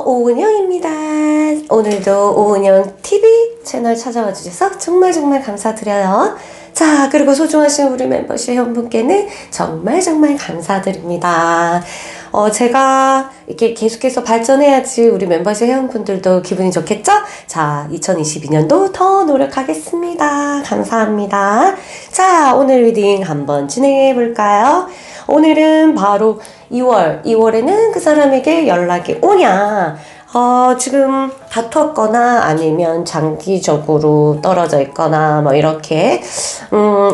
오은영입니다. 오늘도 오은영 TV 채널 찾아와 주셔서 정말 감사드려요. 자, 그리고 소중하신 우리 멤버십 회원분께는 정말 감사드립니다. 제가 이렇게 계속해서 발전해야지 우리 멤버십 회원분들도 기분이 좋겠죠? 자, 2022년도 더 노력하겠습니다. 감사합니다. 자, 오늘 리딩 한번 진행해 볼까요? 오늘은 바로 2월에는 그 사람에게 연락이 오냐, 지금 다퉜거나 아니면 장기적으로 떨어져 있거나 뭐 이렇게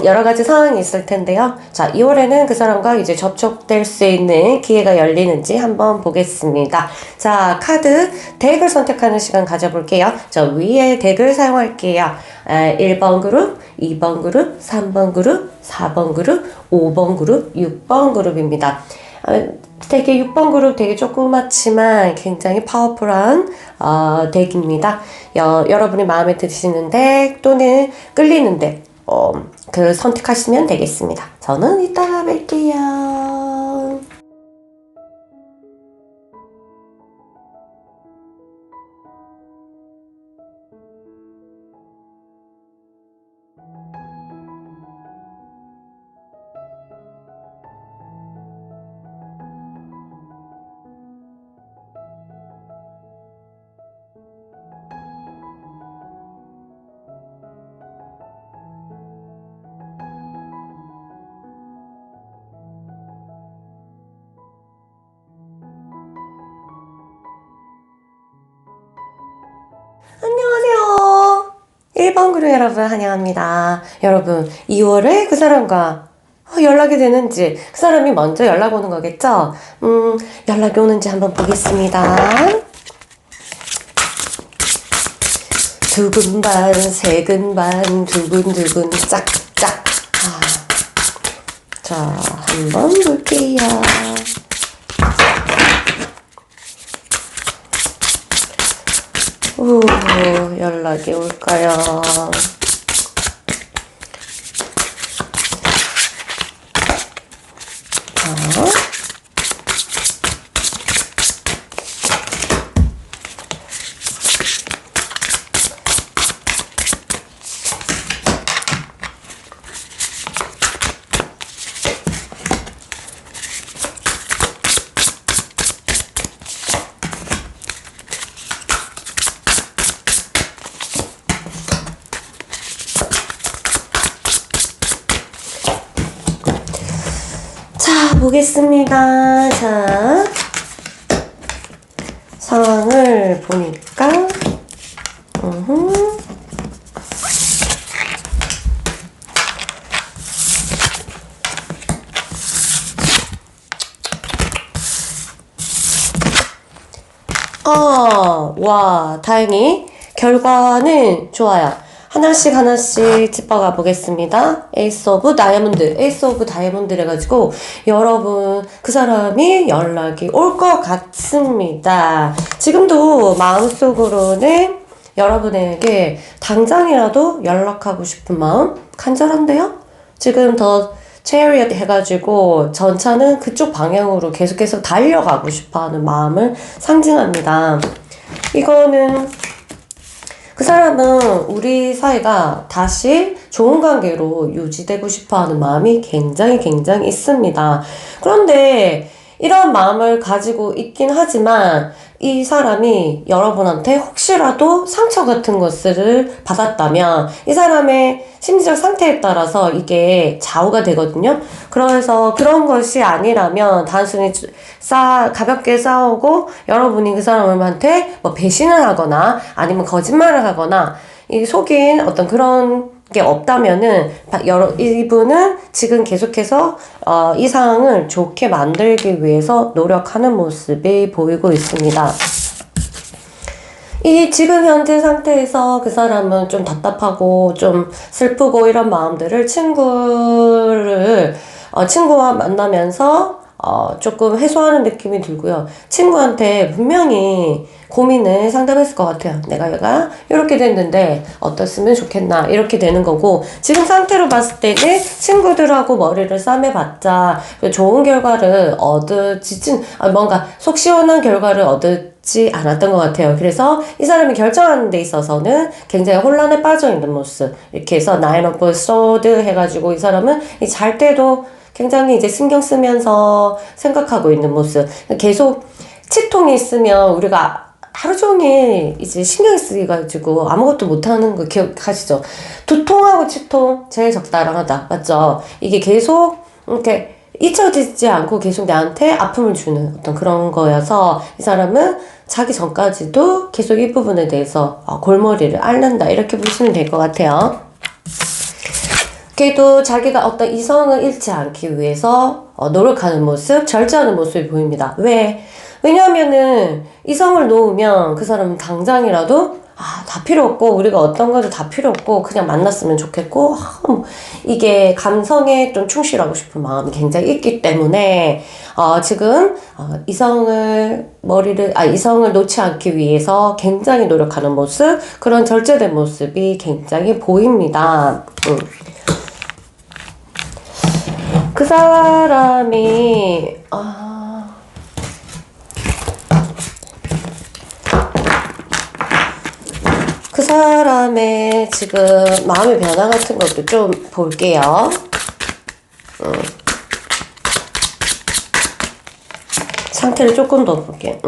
여러 가지 상황이 있을 텐데요. 자, 2월에는 그 사람과 이제 접촉될 수 있는 기회가 열리는지 한번 보겠습니다. 자, 카드 덱을 선택하는 시간 가져볼게요. 저 위에 덱을 사용할게요. 1번 그룹, 2번 그룹, 3번 그룹, 4번 그룹, 5번 그룹, 6번 그룹입니다. 되게 6번 그룹 되게 조그맣지만 굉장히 파워풀한 덱입니다. 여러분이 마음에 드시는 덱 또는 끌리는 덱 그 선택하시면 되겠습니다. 저는 이따가 뵐게요. 안녕하세요. 1번 그룹 여러분 환영합니다. 여러분 2월에 그 사람과 연락이 되는지, 그 사람이 먼저 연락 오는 거겠죠? 연락이 오는지 한번 보겠습니다. 두근 반, 세근 반, 두근두근 짝짝. 자, 한번 볼게요. 연락이 올까요? 보겠습니다. 자, 상황을 보니까 와, 다행히 결과는 좋아요. 하나씩 짚어가 보겠습니다. 에이스 오브 다이아몬드 해가지고 여러분 그 사람이 연락이 올 것 같습니다. 지금도 마음속으로는 여러분에게 당장이라도 연락하고 싶은 마음 간절한데요? 지금 더 체리엇 해가지고 전차는 그쪽 방향으로 계속해서 달려가고 싶어하는 마음을 상징합니다. 이거는 그 사람은 우리 사이가 다시 좋은 관계로 유지되고 싶어하는 마음이 굉장히 있습니다. 그런데 이런 마음을 가지고 있긴 하지만 이 사람이 여러분한테 혹시라도 상처 같은 것을 받았다면 이 사람의 심리적 상태에 따라서 이게 좌우가 되거든요. 그래서 그런 것이 아니라면 단순히 가볍게 싸우고 여러분이 그 사람한테 뭐 배신을 하거나 아니면 거짓말을 하거나 속인 어떤 그런 게 없다면은 이분은 지금 계속해서 이 상황을 좋게 만들기 위해서 노력하는 모습이 보이고 있습니다. 이 지금 현재 상태에서 그 사람은 좀 답답하고 좀 슬프고 이런 마음들을 친구와 만나면서 조금 해소하는 느낌이 들고요. 친구한테 분명히 고민을 상담했을 것 같아요. 내가 이렇게 됐는데 어떻으면 좋겠나, 이렇게 되는 거고, 지금 상태로 봤을 때는 친구들하고 머리를 싸매봤자 좋은 결과를 뭔가 속 시원한 결과를 쉽지 않았던 것 같아요. 그래서 이 사람이 결정하는 데 있어서는 굉장히 혼란에 빠져 있는 모습. 이렇게 해서 나인 오브 소드 해가지고 이 사람은 잘 때도 굉장히 이제 신경 쓰면서 생각하고 있는 모습. 계속 치통이 있으면 우리가 하루 종일 이제 신경 쓰여가지고 아무것도 못하는 거 기억하시죠? 두통하고 치통 제일 적당하다. 맞죠? 이게 계속 이렇게 잊혀지지 않고 계속 나한테 아픔을 주는 어떤 그런 거여서 이 사람은 자기 전까지도 계속 이 부분에 대해서 골머리를 앓는다. 이렇게 보시면 될 것 같아요. 그래도 자기가 어떤 이성을 잃지 않기 위해서 노력하는 모습, 절제하는 모습이 보입니다. 왜? 왜냐하면은 이성을 놓으면 그 사람은 당장이라도 다 필요 없고 우리가 어떤 것도 다 필요 없고 그냥 만났으면 좋겠고 이게 감성에 좀 충실하고 싶은 마음이 굉장히 있기 때문에 지금 이성을 놓지 않기 위해서 굉장히 노력하는 모습, 그런 절제된 모습이 굉장히 보입니다. 그 사람이 그 사람의 지금 마음의 변화 같은 것도 좀 볼게요. 상태를 조금 더 볼게요.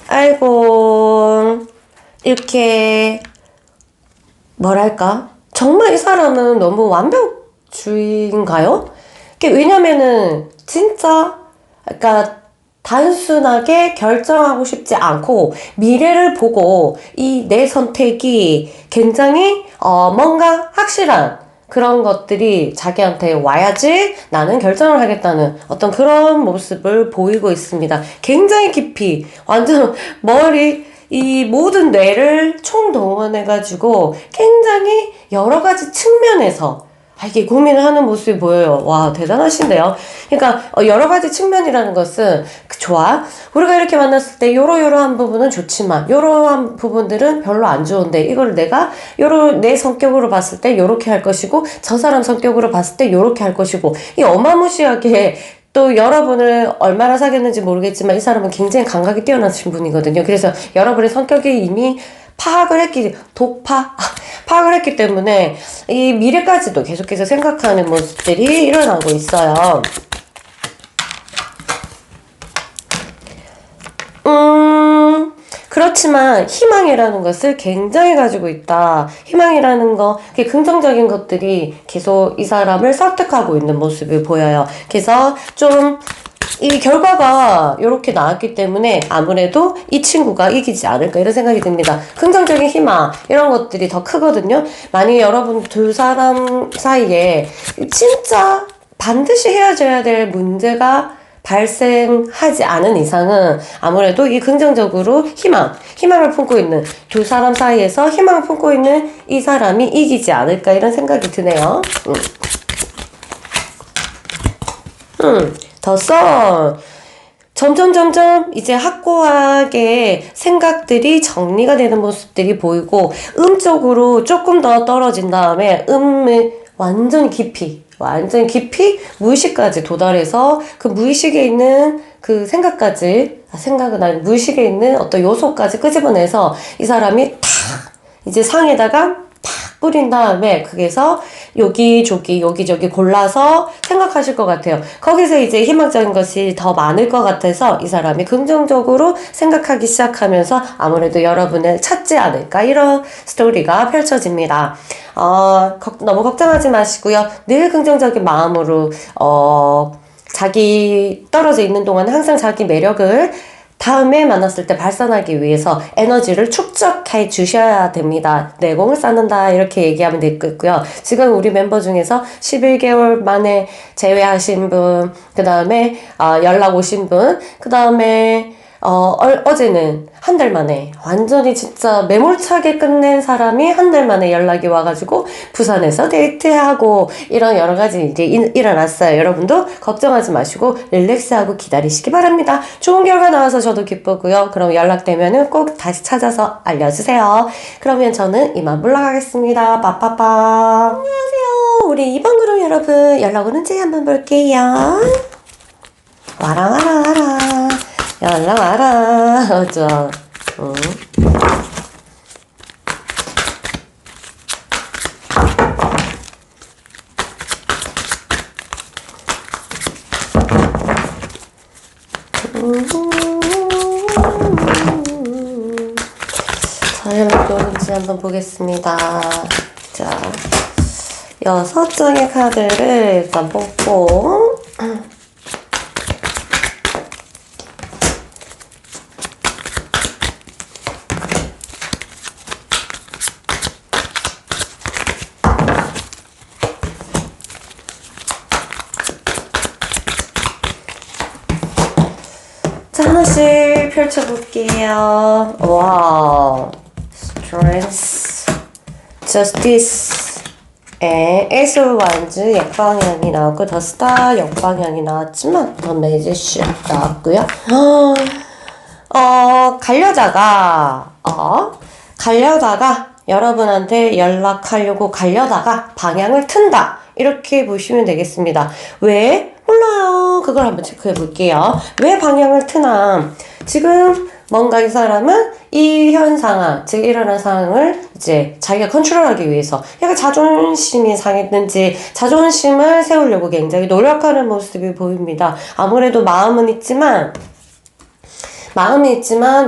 아이고, 이렇게 뭐랄까? 정말 이 사람은 너무 완벽주의인가요? 왜냐면은 진짜 그러니까 단순하게 결정하고 싶지 않고 미래를 보고 이 내 선택이 굉장히 뭔가 확실한 그런 것들이 자기한테 와야지 나는 결정을 하겠다는 어떤 그런 모습을 보이고 있습니다. 굉장히 깊이 완전 이 모든 뇌를 총동원해가지고 굉장히 여러 가지 측면에서 이게 고민을 하는 모습이 보여요. 와, 대단하신데요. 그러니까 여러 가지 측면이라는 것은 좋아. 우리가 이렇게 만났을 때 요러요러한 부분은 좋지만 요러한 부분들은 별로 안 좋은데 이걸 내가 내 성격으로 봤을 때 요렇게 할 것이고 저 사람 성격으로 봤을 때 요렇게 할 것이고 이 어마무시하게 또 여러분을 얼마나 사귀었는지 모르겠지만 이 사람은 굉장히 감각이 뛰어나신 분이거든요. 그래서 여러분의 성격이 이미 파악을 했기 때문에 이 미래까지도 계속해서 생각하는 모습들이 일어나고 있어요. 그렇지만 희망이라는 것을 굉장히 가지고 있다. 희망이라는 거, 긍정적인 것들이 계속 이 사람을 설득하고 있는 모습을 보여요. 그래서 좀 이 결과가 이렇게 나왔기 때문에 아무래도 이 친구가 이기지 않을까 이런 생각이 듭니다. 긍정적인 희망 이런 것들이 더 크거든요. 만약에 여러분 두 사람 사이에 진짜 반드시 헤어져야 될 문제가 발생하지 않은 이상은 아무래도 이 긍정적으로 희망을 품고 있는 두 사람 사이에서 희망을 품고 있는 이 사람이 이기지 않을까 이런 생각이 드네요. 더 점점 이제 확고하게 생각들이 정리가 되는 모습들이 보이고 음적으로 조금 더 떨어진 다음에 음을 완전히 깊이 무의식까지 도달해서 그 무의식에 있는 그 생각은 아니 무의식에 있는 어떤 요소까지 끄집어내서 이 사람이 탁 이제 상에다가 팍 뿌린 다음에 거기서 여기저기 골라서 생각하실 것 같아요. 거기서 이제 희망적인 것이 더 많을 것 같아서 이 사람이 긍정적으로 생각하기 시작하면서 아무래도 여러분을 찾지 않을까 이런 스토리가 펼쳐집니다. 너무 걱정하지 마시고요. 늘 긍정적인 마음으로 자기 떨어져 있는 동안 항상 자기 매력을 다음에 만났을 때 발산하기 위해서 에너지를 축적해 주셔야 됩니다. 내공을 쌓는다 이렇게 얘기하면 되겠고요. 지금 우리 멤버 중에서 11개월 만에 제외하신 분, 그 다음에 연락 오신 분, 그 다음에 어제는 한 달 만에 완전히 진짜 매몰차게 끝낸 사람이 한 달 만에 연락이 와가지고 부산에서 데이트하고 이런 여러 가지 일이 일어났어요. 여러분도 걱정하지 마시고 릴렉스하고 기다리시기 바랍니다. 좋은 결과 나와서 저도 기쁘고요. 그럼 연락되면은 꼭 다시 찾아서 알려주세요. 그러면 저는 이만 물러가겠습니다. 빠빠빠. 안녕하세요. 우리 2번 그룹 여러분 연락 오는지 한번 볼게요. 와라. 연락 와라. 그죠? 자, 연락이 오는지 한번 보겠습니다. 자, 6장의 카드를 일단 뽑고, 자, 하나씩 펼쳐볼게요. 와, Strength, Justice, 에이스 완즈 역방향이 나왔고, 더 스타 역방향이 나왔지만, 더 매지션 나왔고요. 가려다가 여러분한테 연락하려고 가려다가 방향을 튼다. 이렇게 보시면 되겠습니다. 왜? 몰라요. 그걸 한번 체크해 볼게요. 왜 방향을 트나? 지금 뭔가 이 사람은 이 현 상황, 즉 일어난 상황을 이제 자기가 컨트롤하기 위해서 약간 자존심이 상했는지 자존심을 세우려고 굉장히 노력하는 모습이 보입니다. 아무래도 마음이 있지만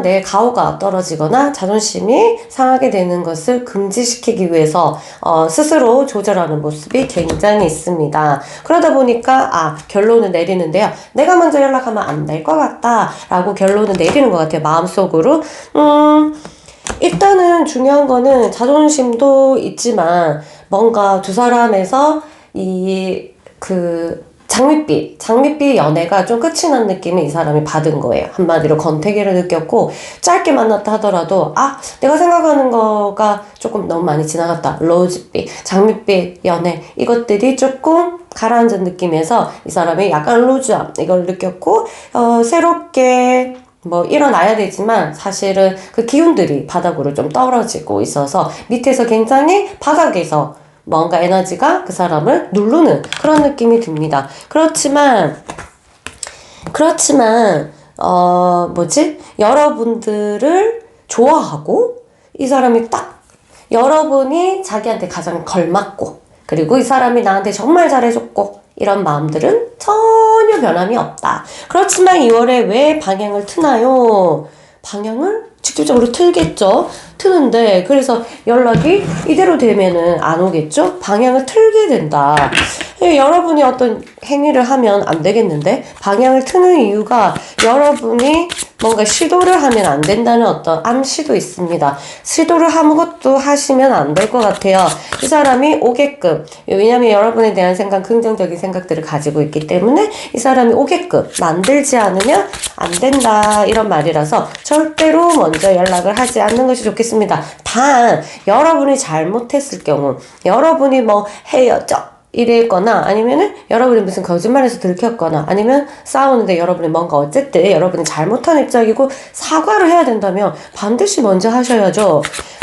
내 가오가 떨어지거나 자존심이 상하게 되는 것을 금지시키기 위해서 스스로 조절하는 모습이 굉장히 있습니다. 그러다 보니까 결론을 내리는데요. 내가 먼저 연락하면 안 될 것 같다 라고 결론을 내리는 것 같아요. 마음속으로. 일단은 중요한 거는 자존심도 있지만 뭔가 두 사람에서 장밋빛 연애가 좀 끝이 난 느낌을 이 사람이 받은 거예요. 한마디로 권태기를 느꼈고, 짧게 만났다 하더라도, 내가 생각하는 거가 조금 너무 많이 지나갔다. 로즈빛, 장밋빛 연애, 이것들이 조금 가라앉은 느낌에서 이 사람이 약간 루즈함, 이걸 느꼈고, 새롭게 일어나야 되지만 사실은 그 기운들이 바닥으로 좀 떨어지고 있어서 밑에서 굉장히 바닥에서 뭔가 에너지가 그 사람을 누르는 그런 느낌이 듭니다. 그렇지만 여러분들을 좋아하고 이 사람이 딱 여러분이 자기한테 가장 걸맞고 그리고 이 사람이 나한테 정말 잘해줬고 이런 마음들은 전혀 변함이 없다. 그렇지만 2월에 왜 방향을 트나요? 방향을 직접적으로 틀겠죠. 트는데 그래서 연락이 이대로 되면은 안 오겠죠. 방향을 틀게 된다. 여러분이 어떤 행위를 하면 안 되겠는데 방향을 트는 이유가 여러분이 뭔가 시도를 하면 안 된다는 어떤 암시도 있습니다. 시도를 아무것도 하시면 안 될 것 같아요. 이 사람이 오게끔, 왜냐면 여러분에 대한 생각, 긍정적인 생각들을 가지고 있기 때문에 이 사람이 오게끔 만들지 않으면 안 된다 이런 말이라서 절대로 먼저 연락을 하지 않는 것이 좋겠습니다. 단 여러분이 잘못했을 경우 여러분이 헤어져 이랬거나 아니면은 여러분이 무슨 거짓말에서 들켰거나 아니면 싸우는데 여러분이 뭔가 어쨌든 여러분이 잘못한 입장이고 사과를 해야 된다면 반드시 먼저 하셔야죠.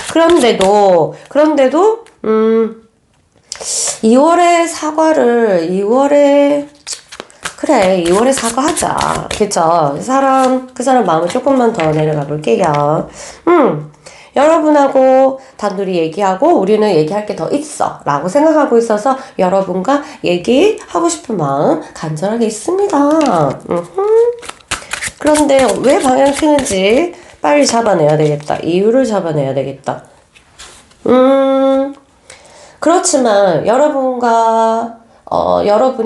그런데도 2월에 사과하자. 그쵸? 그 사람 마음을 조금만 더 내려가 볼게요. 여러분하고 단둘이 얘기하고 우리는 얘기할 게 더 있어 라고 생각하고 있어서 여러분과 얘기하고 싶은 마음 간절하게 있습니다. 그런데 왜 방향 트는지 빨리 잡아내야 되겠다. 이유를 잡아내야 되겠다. 그렇지만 여러분이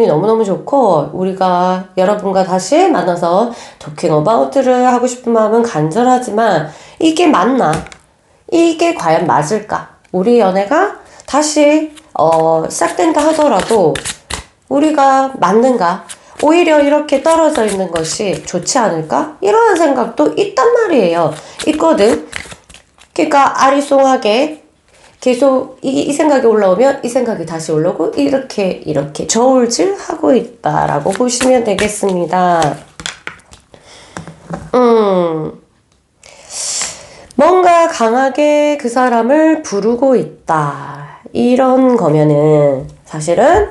너무너무 좋고 우리가 여러분과 다시 만나서 토킹 어바웃을 하고 싶은 마음은 간절하지만 이게 맞나? 이게 과연 맞을까? 우리 연애가 다시 시작된다 하더라도 우리가 맞는가? 오히려 이렇게 떨어져 있는 것이 좋지 않을까? 이런 생각도 있단 말이에요. 있거든. 그러니까 아리송하게 계속 이 생각이 올라오면 이 생각이 다시 올라오고 이렇게 저울질하고 있다라고 보시면 되겠습니다. 뭔가 강하게 그 사람을 부르고 있다. 이런 거면은 사실은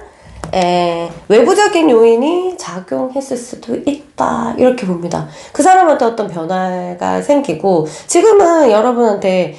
외부적인 요인이 작용했을 수도 있다 이렇게 봅니다. 그 사람한테 어떤 변화가 생기고 지금은 여러분한테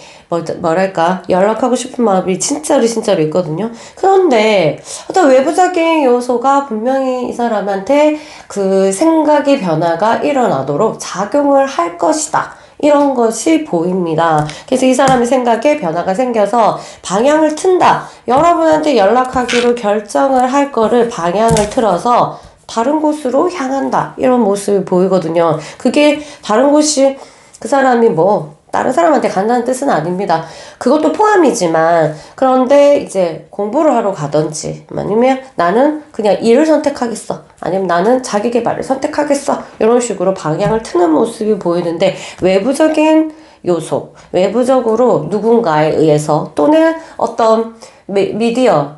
뭐랄까 연락하고 싶은 마음이 진짜로 있거든요. 그런데 어떤 외부적인 요소가 분명히 이 사람한테 그 생각의 변화가 일어나도록 작용을 할 것이다. 이런 것이 보입니다. 그래서 이 사람의 생각에 변화가 생겨서 방향을 튼다. 여러분한테 연락하기로 결정을 할 거를 방향을 틀어서 다른 곳으로 향한다. 이런 모습이 보이거든요. 그게 다른 곳이 그 사람이 다른 사람한테 간다는 뜻은 아닙니다. 그것도 포함이지만 그런데 이제 공부를 하러 가든지 아니면 나는 그냥 일을 선택하겠어. 아니면 나는 자기 개발을 선택하겠어. 이런 식으로 방향을 트는 모습이 보이는데 외부적인 요소, 외부적으로 누군가에 의해서 또는 어떤 미디어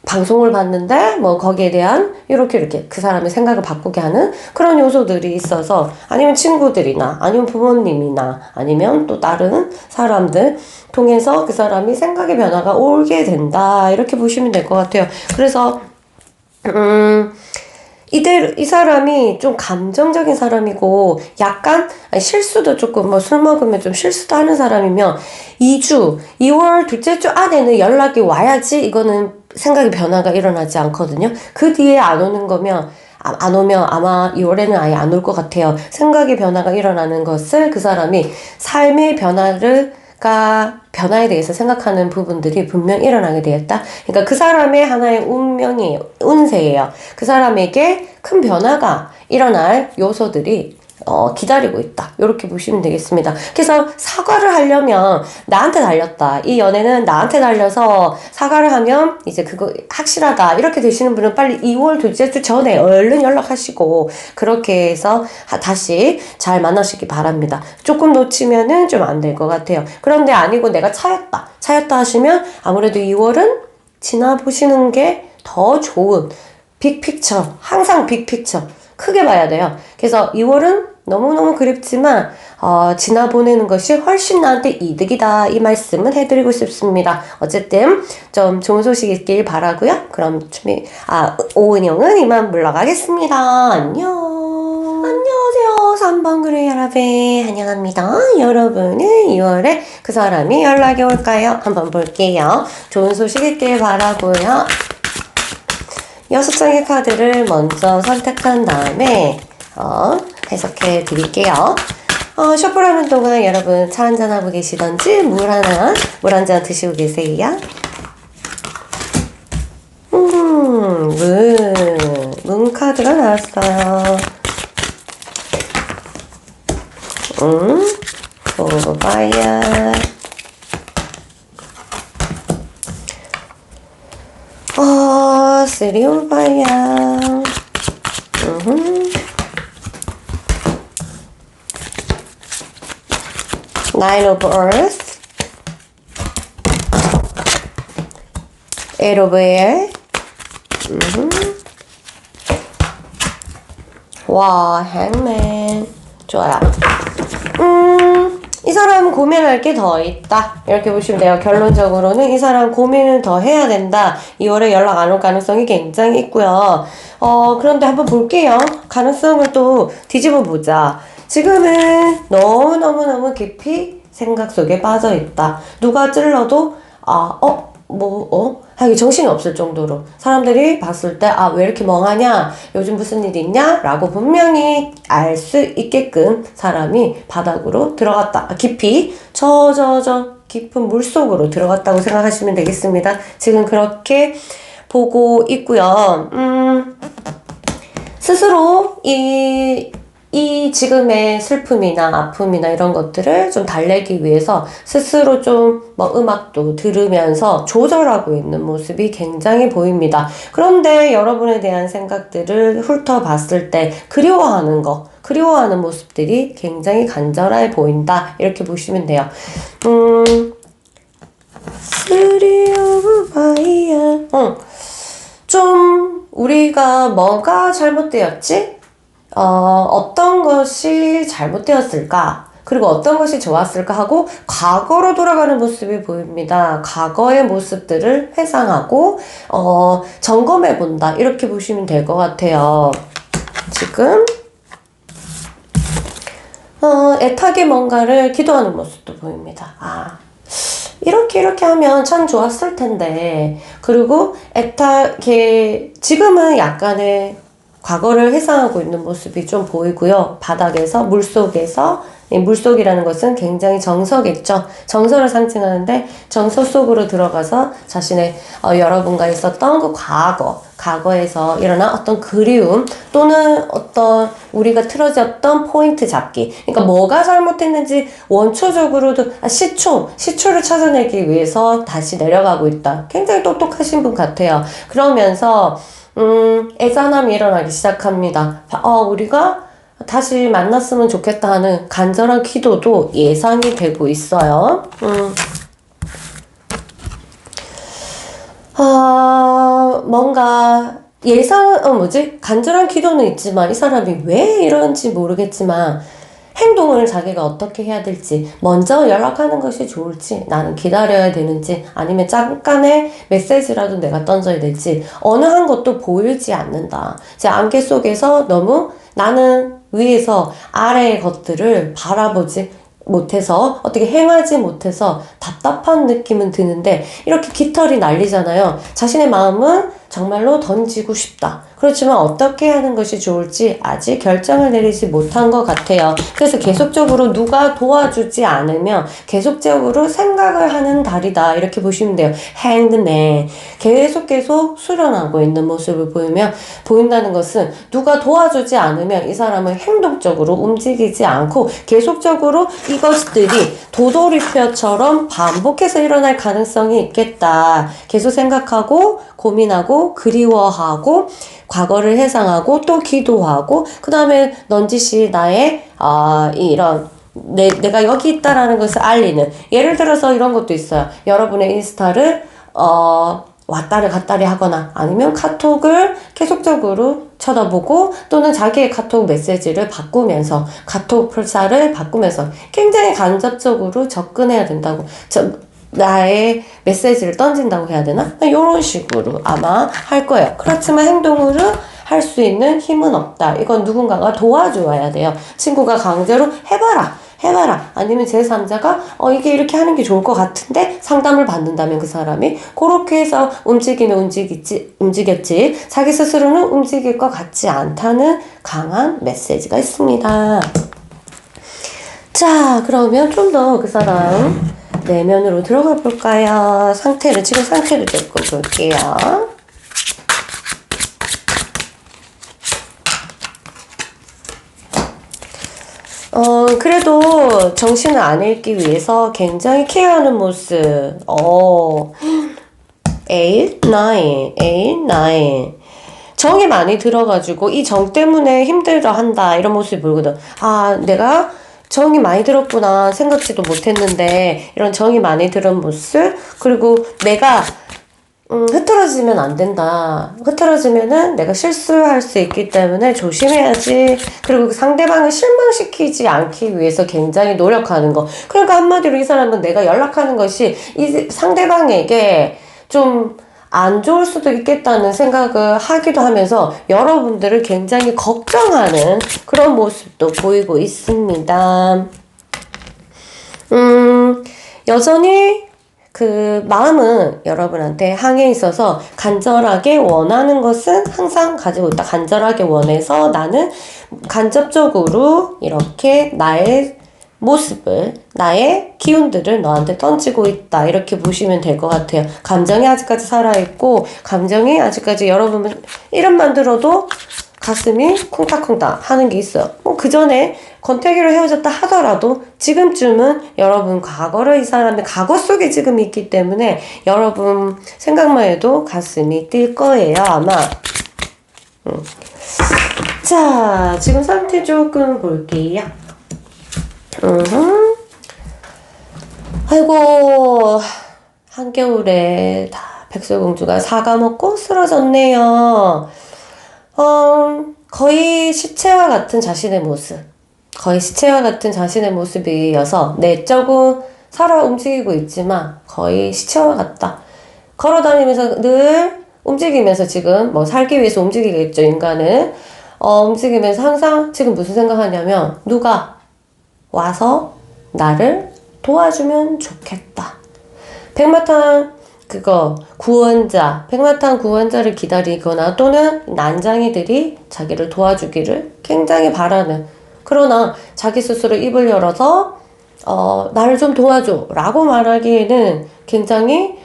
방송을 봤는데 거기에 대한 이렇게 그 사람의 생각을 바꾸게 하는 그런 요소들이 있어서 아니면 친구들이나 아니면 부모님이나 아니면 또 다른 사람들 통해서 그 사람이 생각의 변화가 오게 된다 이렇게 보시면 될 것 같아요. 그래서 이 사람이 좀 감정적인 사람이고 약간 실수도 조금 술 먹으면 좀 실수도 하는 사람이면 2월 둘째 주 안에는 연락이 와야지 이거는 생각의 변화가 일어나지 않거든요. 그 뒤에 안 오면 아마 2월에는 아예 안 올 것 같아요. 생각의 변화가 일어나는 것을 그 사람이 삶의 변화에 대해서 생각하는 부분들이 분명 일어나게 되었다. 그러니까 그 사람의 하나의 운세예요. 그 사람에게 큰 변화가 일어날 요소들이 기다리고 있다. 이렇게 보시면 되겠습니다. 그래서 사과를 하려면 나한테 달렸다. 이 연애는 나한테 달려서 사과를 하면 이제 그거 확실하다. 이렇게 되시는 분은 빨리 2월 둘째 주 전에 얼른 연락하시고 그렇게 해서 다시 잘 만나시기 바랍니다. 조금 놓치면은 좀 안 될 것 같아요. 그런데 아니고 내가 차였다 하시면 아무래도 2월은 지나보시는 게 더 좋은 빅픽처, 항상 빅픽처 크게 봐야 돼요. 그래서 2월은 너무너무 그립지만 지나보내는 것이 훨씬 나한테 이득이다 이 말씀은 해드리고 싶습니다. 어쨌든 좀 좋은 소식 있길 바라고요. 그럼 오은영은 이만 물러가겠습니다. 안녕하세요. 3번 그레이 여러분 환영합니다. 여러분은 2월에 그 사람이 연락이 올까요? 한번 볼게요. 좋은 소식 있길 바라고요. 6장의 카드를 먼저 선택한 다음에 해석해 드릴게요. 셔플하는 동안 여러분 차 한잔 하고 계시던지 물 한 잔 드시고 계세요. 문 카드가 나왔어요. 고바야. 쓰리 오바야. Nine of Earth, Eight of Air, 와, Hangman. 좋아요. 이 사람은 고민할 게 더 있다. 이렇게 보시면 돼요. 결론적으로는 이 사람 고민을 더 해야 된다. 2월에 연락 안 올 가능성이 굉장히 있고요. 그런데 한번 볼게요. 가능성을 또 뒤집어 보자. 지금은 너무너무 깊이 생각 속에 빠져 있다. 누가 찔러도 하기 정신이 없을 정도로 사람들이 봤을 때 왜 이렇게 멍하냐, 요즘 무슨 일 있냐 라고 분명히 알 수 있게끔 사람이 바닥으로 들어갔다. 깊이 깊은 물속으로 들어갔다고 생각하시면 되겠습니다. 지금 그렇게 보고 있고요. 스스로 이 지금의 슬픔이나 아픔이나 이런 것들을 좀 달래기 위해서 스스로 좀 음악도 들으면서 조절하고 있는 모습이 굉장히 보입니다. 그런데 여러분에 대한 생각들을 훑어봤을 때 그리워하는 모습들이 굉장히 간절해 보인다. 이렇게 보시면 돼요. 쓰리 오브 바이야. 좀 우리가 뭐가 잘못되었지? 어떤 것이 잘못되었을까? 그리고 어떤 것이 좋았을까 하고 과거로 돌아가는 모습이 보입니다. 과거의 모습들을 회상하고 점검해 본다. 이렇게 보시면 될 것 같아요. 지금 애타게 뭔가를 기도하는 모습도 보입니다. 이렇게 하면 참 좋았을 텐데. 그리고 애타게 지금은 약간의 과거를 회상하고 있는 모습이 좀 보이고요. 바닥에서, 물속에서, 이 물속이라는 것은 굉장히 정서겠죠. 정서를 상징하는데 정서 속으로 들어가서 자신의 여러분과 있었던 그 과거에서 일어난 어떤 그리움 또는 어떤 우리가 틀어졌던 포인트 잡기. 그러니까 뭐가 잘못했는지 원초적으로도 시초를 찾아내기 위해서 다시 내려가고 있다. 굉장히 똑똑하신 분 같아요. 그러면서 애잔함이 일어나기 시작합니다. 우리가 다시 만났으면 좋겠다 하는 간절한 기도도 예상이 되고 있어요. 뭔가 간절한 기도는 있지만 이 사람이 왜 이런지 모르겠지만 행동을 자기가 어떻게 해야 될지, 먼저 연락하는 것이 좋을지, 나는 기다려야 되는지, 아니면 잠깐의 메시지라도 내가 던져야 될지, 어느 한 것도 보이지 않는다. 제 안개 속에서 너무 나는 위에서 아래의 것들을 바라보지 못해서, 어떻게 행하지 못해서 답답한 느낌은 드는데, 이렇게 깃털이 날리잖아요. 자신의 마음은 정말로 던지고 싶다. 그렇지만 어떻게 하는 것이 좋을지 아직 결정을 내리지 못한 것 같아요. 그래서 계속적으로 누가 도와주지 않으면 계속적으로 생각을 하는 달이다. 이렇게 보시면 돼요. 행드맨. 계속 수련하고 있는 모습을 보인다는 것은 누가 도와주지 않으면 이 사람은 행동적으로 움직이지 않고 계속적으로 이것들이 도돌이표처럼 반복해서 일어날 가능성이 있겠다. 계속 생각하고 고민하고 그리워하고 과거를 회상하고 또 기도하고 그 다음에 넌지시 나의 내가 여기 있다라는 것을 알리는, 예를 들어서 이런 것도 있어요. 여러분의 인스타를 왔다리 갔다리 하거나 아니면 카톡을 계속적으로 쳐다보고 또는 자기의 카톡 메시지를 바꾸면서 카톡 풀사를 바꾸면서 굉장히 간접적으로 접근해야 된다고, 나의 메시지를 던진다고 해야 되나? 이런 식으로 아마 할 거예요. 그렇지만 행동으로 할 수 있는 힘은 없다. 이건 누군가가 도와줘야 돼요. 친구가 강제로 해봐라. 아니면 제3자가 이게 이렇게 하는 게 좋을 것 같은데 상담을 받는다면 그 사람이 그렇게 해서 움직였지 자기 스스로는 움직일 것 같지 않다는 강한 메시지가 있습니다. 자, 그러면 좀 더 그 사람 내면으로 들어가 볼까요? 지금 상태를 조금 볼게요. 그래도 정신을 안 잃기 위해서 굉장히 케어하는 모습. 8, 9. 정이 많이 들어가지고 이 정 때문에 힘들어 한다. 이런 모습이 보이거든. 내가 정이 많이 들었구나. 생각지도 못했는데 이런 정이 많이 들은 모습. 그리고 내가 흐트러지면 안 된다. 흐트러지면은 내가 실수할 수 있기 때문에 조심해야지. 그리고 상대방을 실망시키지 않기 위해서 굉장히 노력하는 거. 그러니까 한마디로 이 사람은 내가 연락하는 것이 이 상대방에게 좀 안 좋을 수도 있겠다는 생각을 하기도 하면서 여러분들을 굉장히 걱정하는 그런 모습도 보이고 있습니다. 여전히 그 마음은 여러분한테 향해 있어서 간절하게 원하는 것은 항상 가지고 있다. 간절하게 원해서 나는 간접적으로 이렇게 나의 모습을, 나의 기운들을 너한테 던지고 있다. 이렇게 보시면 될 것 같아요. 감정이 아직까지 살아있고, 감정이 아직까지 여러분 이름만 들어도 가슴이 쿵닥쿵닥 하는 게 있어요. 그 전에 권태기로 헤어졌다 하더라도 지금쯤은 여러분 이 사람의 과거 속에 지금 있기 때문에 여러분 생각만 해도 가슴이 뛸 거예요, 아마. 자, 지금 상태 조금 볼게요. 아이고, 한겨울에 다 백설공주가 사과 먹고 쓰러졌네요. 거의 시체와 같은 자신의 모습. 거의 시체와 같은 자신의 모습이어서 내적은 살아 움직이고 있지만 거의 시체와 같다. 걸어 다니면서 늘 움직이면서 지금 뭐 살기 위해서 움직이겠죠, 인간은. 움직이면서 항상 지금 무슨 생각하냐면 누가 와서 나를 도와주면 좋겠다. 백마탄 백마탄 구원자를 기다리거나 또는 난장이들이 자기를 도와주기를 굉장히 바라는, 그러나 자기 스스로 입을 열어서 나를 좀 도와줘 라고 말하기에는 굉장히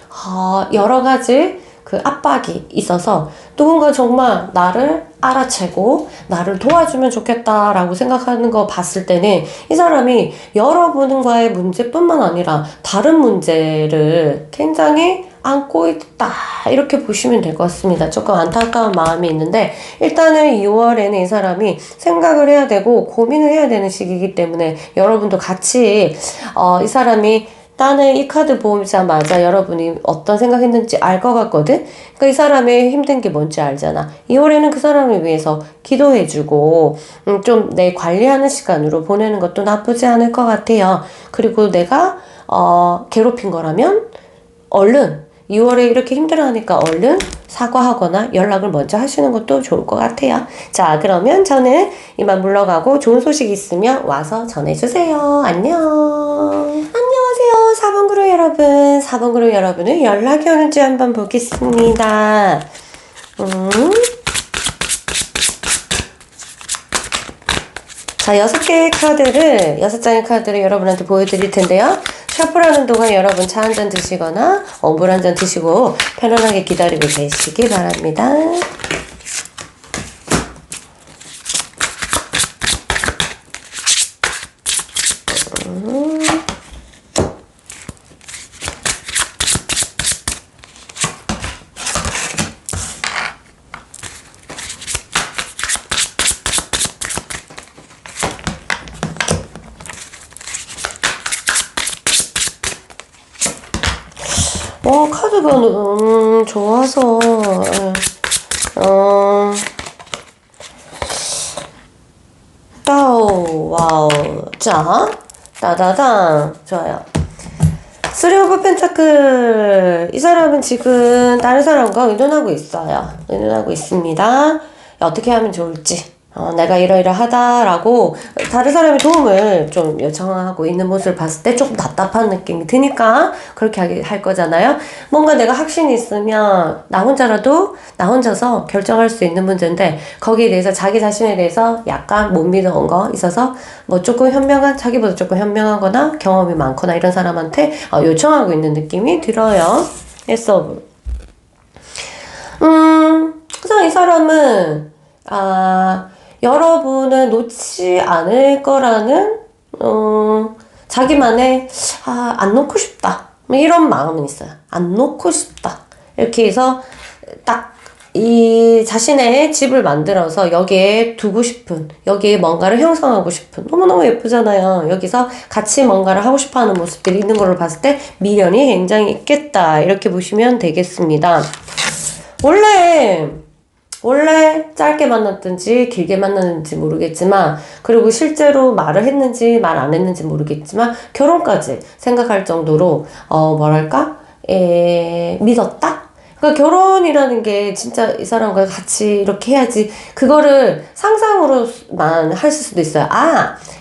여러 가지 그 압박이 있어서 누군가 정말 나를 알아채고 나를 도와주면 좋겠다라고 생각하는 거 봤을 때는 이 사람이 여러분과의 문제뿐만 아니라 다른 문제를 굉장히 안고 있다 이렇게 보시면 될 것 같습니다. 조금 안타까운 마음이 있는데 일단은 2월에는 이 사람이 생각을 해야 되고 고민을 해야 되는 시기이기 때문에 여러분도 같이 이 사람이 나는 이 카드 보자마자 여러분이 어떤 생각했는지 알 것 같거든? 그러니까 이 사람의 힘든 게 뭔지 알잖아. 2월에는 그 사람을 위해서 기도해주고, 좀 내 관리하는 시간으로 보내는 것도 나쁘지 않을 것 같아요. 그리고 내가, 괴롭힌 거라면, 얼른, 2월에 이렇게 힘들어하니까 얼른 사과하거나 연락을 먼저 하시는 것도 좋을 것 같아요. 자, 그러면 저는 이만 물러가고 좋은 소식 있으면 와서 전해주세요. 안녕. 안녕하세요. 4번 그룹 여러분. 4번 그룹 여러분은 연락이 오는지 한번 보겠습니다. 자, 6개의 카드를, 6장의 카드를 여러분한테 보여드릴 텐데요. 셔플하는 동안 여러분 차 한잔 드시거나 물 한잔 드시고 편안하게 기다리고 계시기 바랍니다. 카드가 좋아서 와우. 자, 따다당. 좋아요. 쓰리 오브 펜타클. 이 사람은 지금 다른 사람과 의논하고 있어요. 의논하고 있습니다. 어떻게 하면 좋을지. 내가 이러이러하다라고 다른 사람의 도움을 좀 요청하고 있는 모습을 봤을 때 조금 답답한 느낌이 드니까 그렇게 할 거잖아요. 뭔가 내가 확신이 있으면 나 혼자서 결정할 수 있는 문제인데 거기에 대해서 자기 자신에 대해서 약간 못 믿어온 거 있어서 뭐 조금 자기보다 조금 현명하거나 경험이 많거나 이런 사람한테 요청하고 있는 느낌이 들어요. 예서 그래서 이 사람은 여러분을 놓지 않을 거라는, 자기만의, 안 놓고 싶다. 이런 마음은 있어요. 안 놓고 싶다. 이렇게 해서 딱 이 자신의 집을 만들어서 여기에 두고 싶은, 여기에 뭔가를 형성하고 싶은, 너무너무 예쁘잖아요. 여기서 같이 뭔가를 하고 싶어 하는 모습들이 있는 걸로 봤을 때 미련이 굉장히 있겠다. 이렇게 보시면 되겠습니다. 원래 짧게 만났든지 길게 만났는지 모르겠지만 그리고 실제로 말을 했는지 말 안 했는지 모르겠지만 결혼까지 생각할 정도로 믿었다? 그러니까 결혼이라는 게 진짜 이 사람과 같이 이렇게 해야지 그거를 상상으로만 할 수도 있어요.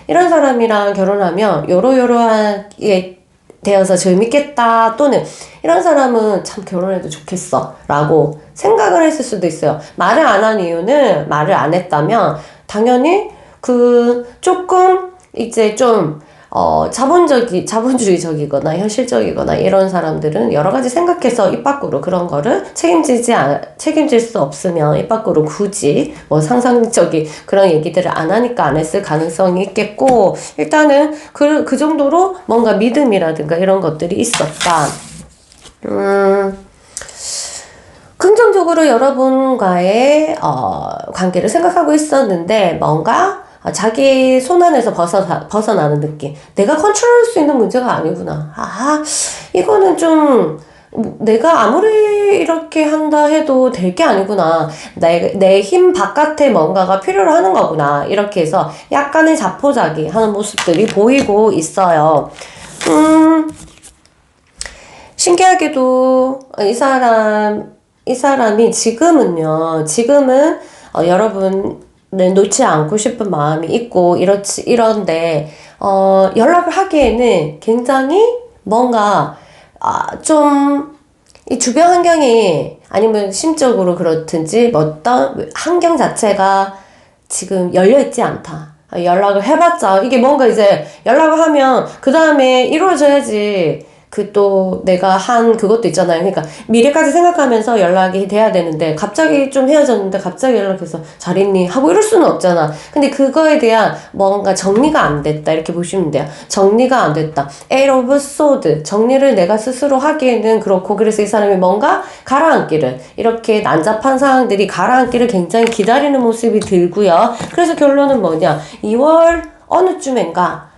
이런 사람이랑 결혼하면 요러요러하게 되어서 재밌겠다 또는 이런 사람은 참 결혼해도 좋겠어 라고 생각을 했을 수도 있어요. 말을 안 한 이유는 말을 안 했다면 당연히 조금 이제 좀 자본주의적이거나 현실적이거나 이런 사람들은 여러 가지 생각해서 입 밖으로 그런 거를 책임질 수 없으면 입 밖으로 굳이 상상적인 그런 얘기들을 안 하니까 안 했을 가능성이 있겠고, 일단은 그 정도로 뭔가 믿음이라든가 이런 것들이 있었다. 긍정적으로 여러분과의 관계를 생각하고 있었는데 뭔가 자기 손안에서 벗어나는 느낌. 내가 컨트롤할 수 있는 문제가 아니구나. 이거는 좀 내가 아무리 이렇게 한다 해도 될 게 아니구나. 내 힘 바깥에 뭔가가 필요로 하는 거구나. 이렇게 해서 약간의 자포자기 하는 모습들이 보이고 있어요. 신기하게도 이 사람이 지금은 여러분을 놓지 않고 싶은 마음이 있고 이런데, 연락을 하기에는 굉장히 뭔가, 좀, 이 주변 환경이 아니면 심적으로 그렇든지 뭐 어떤 환경 자체가 지금 열려있지 않다. 연락을 해봤자 이게 뭔가 이제 연락을 하면 그 다음에 이루어져야지 그 또 내가 한 그것도 있잖아요. 그러니까 미래까지 생각하면서 연락이 돼야 되는데 갑자기 좀 헤어졌는데 갑자기 연락해서 잘 있니? 하고 이럴 수는 없잖아. 근데 그거에 대한 뭔가 정리가 안 됐다. 이렇게 보시면 돼요. 정리가 안 됐다. Eight of Swords. 정리를 내가 스스로 하기에는 그렇고 그래서 이 사람이 뭔가 가라앉기를 이렇게 난잡한 상황들이 가라앉기를 굉장히 기다리는 모습이 들고요. 그래서 결론은 뭐냐? 2월 어느 쯤인가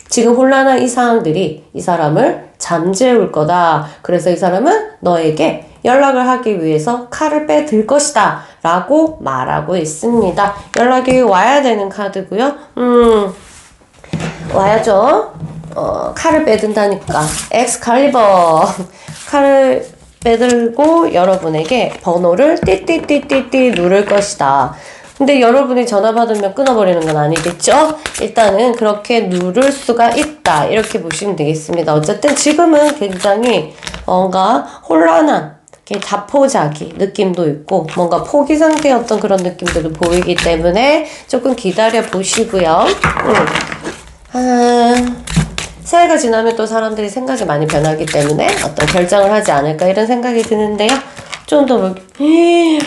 지금 혼란한 이 상황들이 이 사람을 잠재울 거다. 그래서 이 사람은 너에게 연락을 하기 위해서 칼을 빼들 것이다. 라고 말하고 있습니다. 연락이 와야 되는 카드고요. 와야죠. 칼을 빼든다니까. 엑스칼리버. 칼을 빼들고 여러분에게 번호를 띠띠띠띠띠 누를 것이다. 근데 여러분이 전화 받으면 끊어버리는 건 아니겠죠? 일단은 그렇게 누를 수가 있다. 이렇게 보시면 되겠습니다. 어쨌든 지금은 굉장히 뭔가 혼란한 자포자기 느낌도 있고 뭔가 포기 상태였던 그런 느낌들도 보이기 때문에 조금 기다려 보시고요. 새해가 지나면 또 사람들이 생각이 많이 변하기 때문에 어떤 결정을 하지 않을까 이런 생각이 드는데요. 좀 더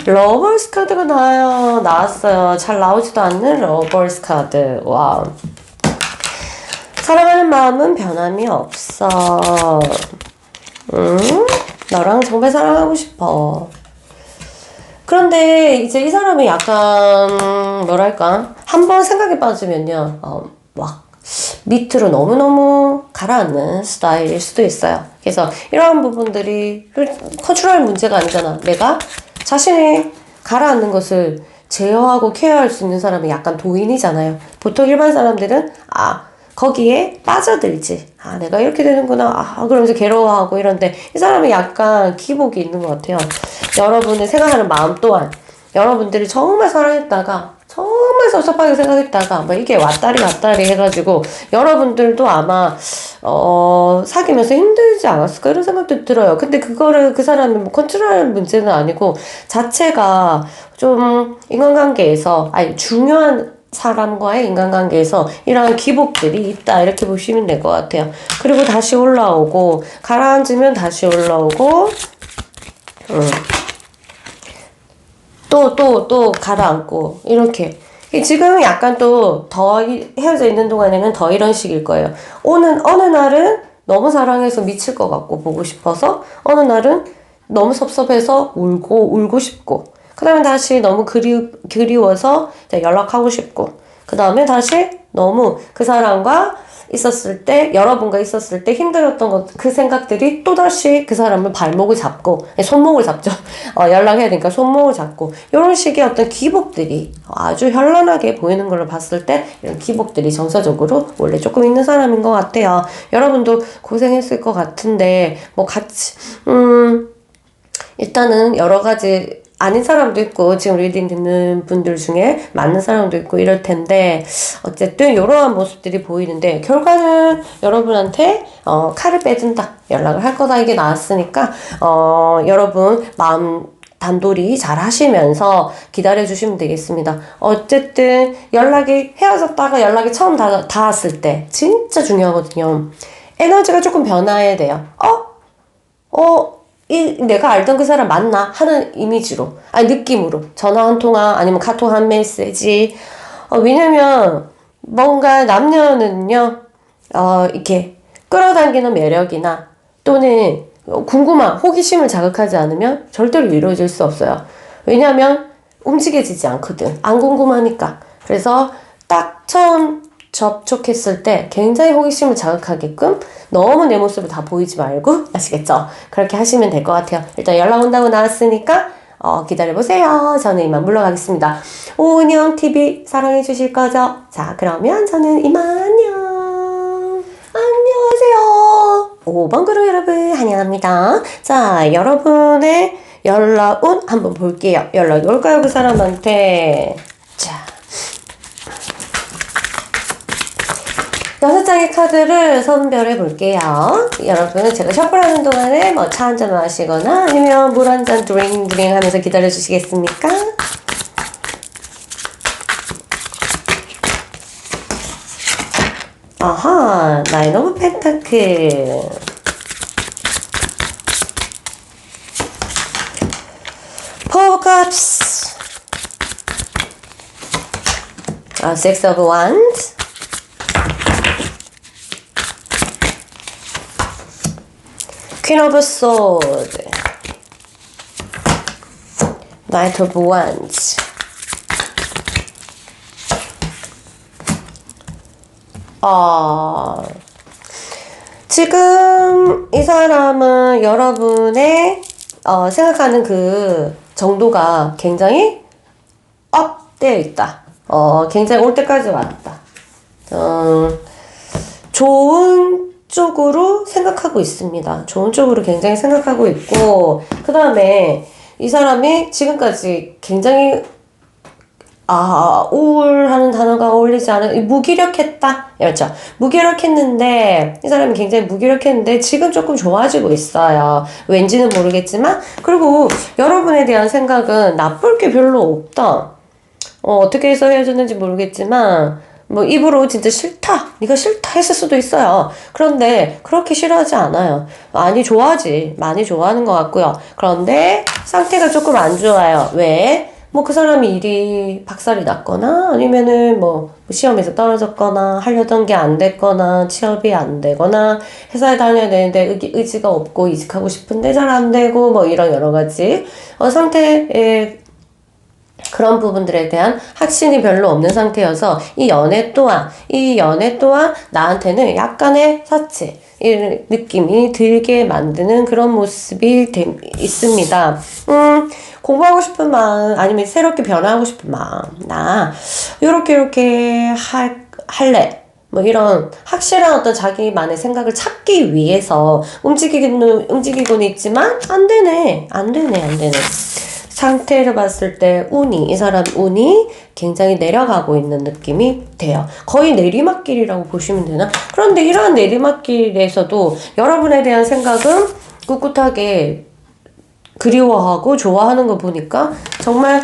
러버스 카드가 나왔어요. 잘 나오지도 않는 러버스 카드. 와우. 사랑하는 마음은 변함이 없어. 너랑 정말 사랑하고 싶어. 그런데 이제 이 사람이 약간 뭐랄까 한번 생각에 빠지면요 막 밑으로 너무너무 가라앉는 스타일일 수도 있어요. 그래서 이러한 부분들이 컨트롤 문제가 아니잖아. 내가 자신이 가라앉는 것을 제어하고 케어할 수 있는 사람이 약간 도인이잖아요. 보통 일반 사람들은 거기에 빠져들지. 내가 이렇게 되는구나. 그러면서 괴로워하고 이런데 이 사람이 약간 기복이 있는 것 같아요. 여러분을 생각하는 마음 또한 여러분들이 정말 사랑했다가 정말 섭섭하게 생각했다가 뭐 이게 왔다리 갔다리 해가지고 여러분들도 아마 사귀면서 힘들지 않았을까 이런 생각도 들어요. 근데 그거를 그 사람이 뭐 컨트롤할 문제는 아니고 자체가 좀 인간관계에서 중요한 사람과의 인간관계에서 이러한 기복들이 있다 이렇게 보시면 될 것 같아요. 그리고 다시 올라오고 가라앉으면 다시 올라오고 또 가라앉고 이렇게 지금 약간 또 더 헤어져 있는 동안에는 더 이런 식일 거예요. 어느 날은 너무 사랑해서 미칠 것 같고 보고 싶어서 어느 날은 너무 섭섭해서 울고 싶고 그 다음에 다시 너무 그리워서 연락하고 싶고 그 다음에 다시 너무 그 사람과 있었을 때 여러분과 있었을 때 힘들었던 그 생각들이 또다시 그 사람을 발목을 잡고 손목을 잡죠. 연락해야 되니까 손목을 잡고 이런 식의 어떤 기복들이 아주 현란하게 보이는 걸로 봤을 때 이런 기복들이 정서적으로 원래 조금 있는 사람인 것 같아요. 여러분도 고생했을 것 같은데 뭐 같이 일단은 여러 가지 아닌 사람도 있고 지금 리딩 듣는 분들 중에 맞는 사람도 있고 이럴 텐데 어쨌든 이러한 모습들이 보이는데 결과는 여러분한테 칼을 빼준다 연락을 할 거다 이게 나왔으니까 여러분 마음 단돌이 잘 하시면서 기다려 주시면 되겠습니다. 어쨌든 헤어졌다가 연락이 처음 닿았을 때 진짜 중요하거든요. 에너지가 조금 변화해야 돼요. 내가 알던 그 사람 맞나? 하는 이미지로, 느낌으로. 전화 한 통화, 아니면 카톡 한 메시지. 왜냐면, 뭔가 남녀는요, 이렇게 끌어당기는 매력이나, 또는 호기심을 자극하지 않으면 절대로 이루어질 수 없어요. 왜냐면, 움직여지지 않거든. 안 궁금하니까. 그래서 딱 처음 접촉했을 때 굉장히 호기심을 자극하게끔 너무 내 모습을 다 보이지 말고, 아시겠죠? 그렇게 하시면 될 것 같아요. 일단 연락 온다고 나왔으니까 기다려보세요. 저는 이만 물러가겠습니다. 오은영 TV 사랑해 주실 거죠? 자, 그러면 저는 이만 안녕. 안녕하세요. 5번 그룹 여러분 환영합니다. 자, 여러분의 연락운 한번 볼게요. 연락이 올까요? 그 사람한테. 자, 6장의 카드를 선별해 볼게요. 여러분, 제가 셔플하는 동안에 뭐 차 한잔 마시거나 아니면 물 한잔 드링 하면서 기다려 주시겠습니까? 아하, 나인 오브 펜타클. 포 오브 컵스. 식스 오브 원스. Queen of Swords, Knight of Wands. 지금 이 사람은 여러분의 생각하는 그 정도가 굉장히 업되어 있다. 굉장히 올 때까지 왔다. 좋은 쪽으로 생각하고 있습니다. 좋은 쪽으로 굉장히 생각하고 있고, 그 다음에 이 사람이 지금까지 굉장히 우울하는 단어가 어울리지 않은, 무기력했다. 그렇죠. 무기력했는데, 이 사람이 굉장히 무기력했는데, 지금 조금 좋아지고 있어요. 왠지는 모르겠지만, 그리고 여러분에 대한 생각은 나쁠 게 별로 없다. 어떻게 해서 헤어졌는지 모르겠지만, 뭐 입으로 진짜 싫다, 네가 싫다 했을 수도 있어요. 그런데 그렇게 싫어하지 않아요. 많이 좋아하지, 많이 좋아하는 것 같고요. 그런데 상태가 조금 안 좋아요. 왜? 뭐 그 사람이 일이 박살이 났거나 아니면은 뭐 시험에서 떨어졌거나 하려던 게 안 됐거나 취업이 안 되거나 회사에 다녀야 되는데 의지가 없고 이직하고 싶은데 잘 안 되고 뭐 이런 여러 가지 상태에 그런 부분들에 대한 확신이 별로 없는 상태여서 이 연애 또한 나한테는 약간의 사치 이 느낌이 들게 만드는 그런 모습이 있습니다. 공부하고 싶은 마음 아니면 새롭게 변화하고 싶은 마음, 나 요렇게 할래, 뭐 이런 확실한 어떤 자기만의 생각을 찾기 위해서 움직이고는 있지만 안 되네. 상태를 봤을 때 이 사람 운이 굉장히 내려가고 있는 느낌이 돼요. 거의 내리막길이라고 보시면 되나? 그런데 이러한 내리막길에서도 여러분에 대한 생각은 꿋꿋하게 그리워하고 좋아하는 거 보니까 정말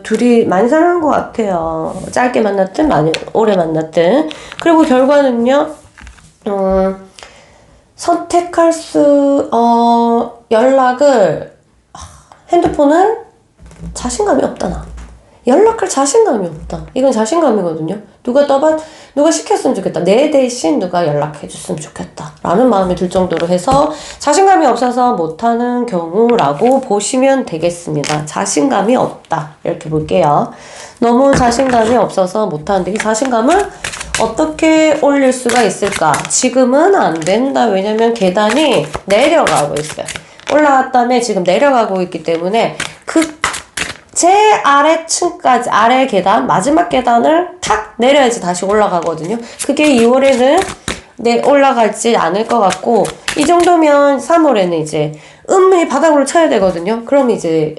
둘이 많이 사랑한 것 같아요. 짧게 만났든 많이 오래 만났든. 그리고 결과는요, 선택할 연락을, 핸드폰을 자신감이 없다. 나 연락할 자신감이 없다. 이건 자신감이거든요. 누가 시켰으면 좋겠다. 내 대신 누가 연락해줬으면 좋겠다 라는 마음이 들 정도로 해서 자신감이 없어서 못하는 경우라고 보시면 되겠습니다. 자신감이 없다 이렇게 볼게요. 너무 자신감이 없어서 못하는데 이 자신감을 어떻게 올릴 수가 있을까? 지금은 안 된다. 왜냐면 계단이 내려가고 있어요. 올라갔다음에 지금 내려가고 있기 때문에 제 아래층까지, 아래 계단, 마지막 계단을 탁 내려야지 다시 올라가거든요. 그게 2월에는 올라갈지 않을 것 같고, 이 정도면 3월에는 이제 음이 바닥으로 쳐야 되거든요. 그럼 이제